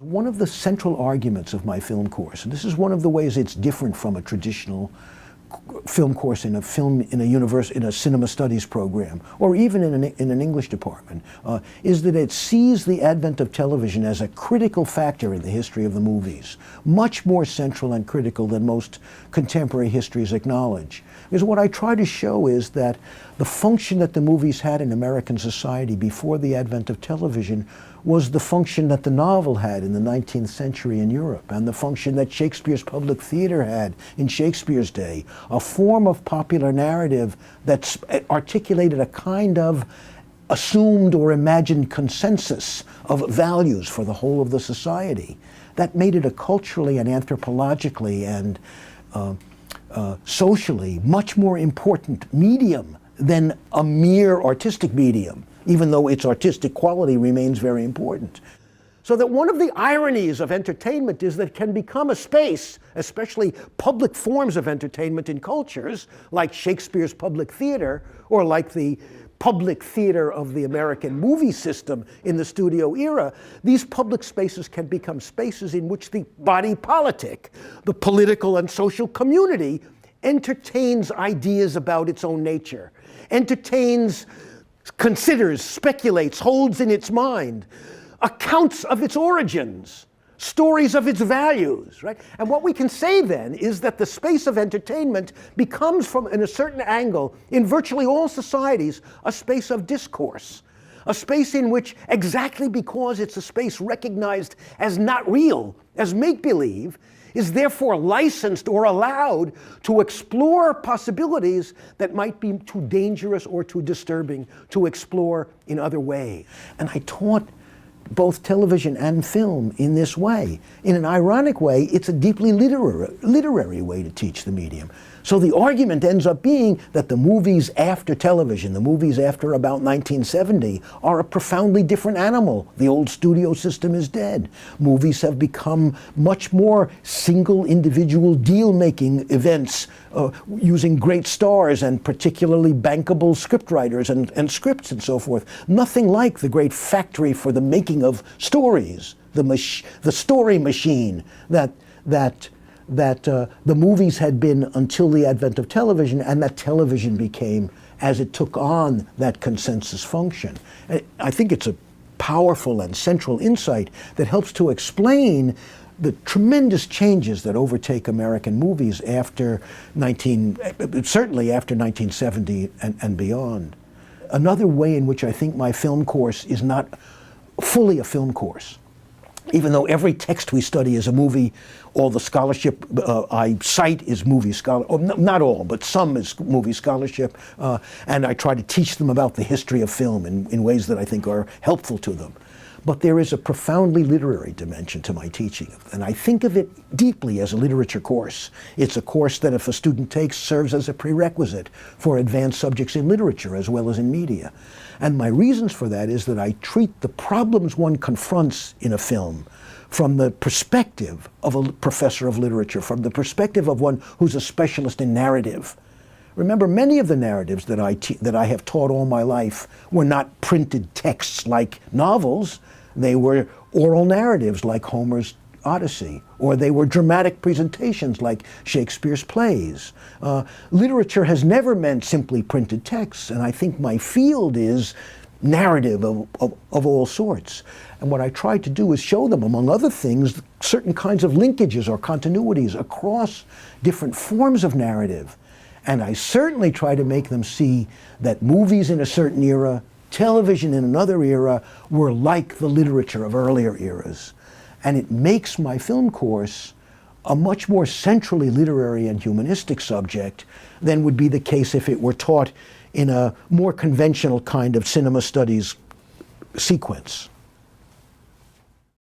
One of the central arguments of my film course, and this is one of the ways it's different from a traditional film course in a cinema studies program, or even in an English department, is that it sees the advent of television as a critical factor in the history of the movies, much more central and critical than most contemporary histories acknowledge. Because what I try to show is that the function that the movies had in American society before the advent of television was the function that the novel had in the 19th century in Europe, and the function that Shakespeare's public theater had in Shakespeare's day, a form of popular narrative that articulated a kind of assumed or imagined consensus of values for the whole of the society. That made it a culturally and anthropologically and socially much more important medium than a mere artistic medium, even though its artistic quality remains very important. So that one of the ironies of entertainment is that it can become a space, especially public forms of entertainment in cultures, like Shakespeare's public theater, or like the public theater of the American movie system in the studio era. These public spaces can become spaces in which the body politic, the political and social community, entertains ideas about its own nature, considers, speculates, holds in its mind accounts of its origins, stories of its values, right? And what we can say then is that the space of entertainment becomes, from in a certain angle, in virtually all societies, a space of discourse, a space in which, exactly because it's a space recognized as not real, as make-believe, is therefore licensed or allowed to explore possibilities that might be too dangerous or too disturbing to explore in other ways. And I taught both television and film in this way. In an ironic way, it's a deeply literary way to teach the medium. So the argument ends up being that the movies after television, the movies after about 1970, are a profoundly different animal. The old studio system is dead. Movies have become much more single individual deal-making events using great stars and particularly bankable scriptwriters and scripts and so forth. Nothing like the great factory for the making of stories, the story machine that the movies had been until the advent of television, and that television became as it took on that consensus function. I think it's a powerful and central insight that helps to explain the tremendous changes that overtake American movies certainly after 1970 and beyond. Another way in which I think my film course is not fully a film course, even though every text we study is a movie, all the scholarship I cite is movie scholarship, not all, but some is movie scholarship, and I try to teach them about the history of film in ways that I think are helpful to them. But there is a profoundly literary dimension to my teaching, and I think of it deeply as a literature course. It's a course that, if a student takes, serves as a prerequisite for advanced subjects in literature as well as in media. And my reasons for that is that I treat the problems one confronts in a film from the perspective of a professor of literature, from the perspective of one who's a specialist in narrative. Remember, many of the narratives that I have taught all my life were not printed texts like novels. They were oral narratives like Homer's Odyssey, or they were dramatic presentations like Shakespeare's plays. Literature has never meant simply printed texts, and I think my field is narrative of all sorts. And what I try to do is show them, among other things, certain kinds of linkages or continuities across different forms of narrative. And I certainly try to make them see that movies in a certain era, television in another era, were like the literature of earlier eras. And it makes my film course a much more centrally literary and humanistic subject than would be the case if it were taught in a more conventional kind of cinema studies sequence.